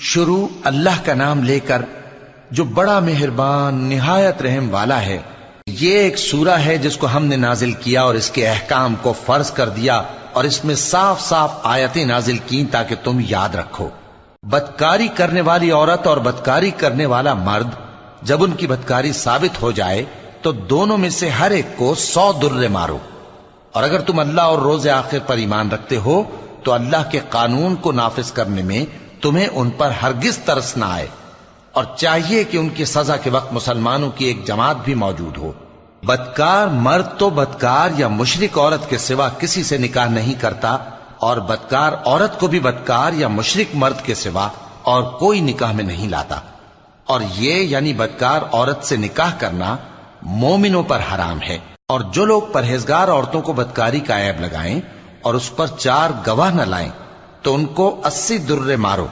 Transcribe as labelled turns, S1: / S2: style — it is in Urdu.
S1: شروع اللہ کا نام لے کر جو بڑا مہربان نہایت رحم والا ہے۔ یہ ایک سورہ ہے جس کو ہم نے نازل کیا اور اس کے احکام کو فرض کر دیا اور اس میں صاف صاف آیتیں نازل کی تاکہ تم یاد رکھو۔ بدکاری کرنے والی عورت اور بدکاری کرنے والا مرد جب ان کی بدکاری ثابت ہو جائے تو دونوں میں سے ہر ایک کو 100 درے مارو، اور اگر تم اللہ اور روز آخر پر ایمان رکھتے ہو تو اللہ کے قانون کو نافذ کرنے میں تمہیں ان پر ہرگز ترس نہ آئے، اور چاہیے کہ ان کی سزا کے وقت مسلمانوں کی ایک جماعت بھی موجود ہو۔ بدکار مرد تو بدکار یا مشرک عورت کے سوا کسی سے نکاح نہیں کرتا، اور بدکار عورت کو بھی بدکار یا مشرک مرد کے سوا اور کوئی نکاح میں نہیں لاتا، اور یہ یعنی بدکار عورت سے نکاح کرنا مومنوں پر حرام ہے۔ اور جو لوگ پرہیزگار عورتوں کو بدکاری کا عیب لگائیں اور اس پر 4 گواہ نہ لائیں تو ان کو 80 درے مارو،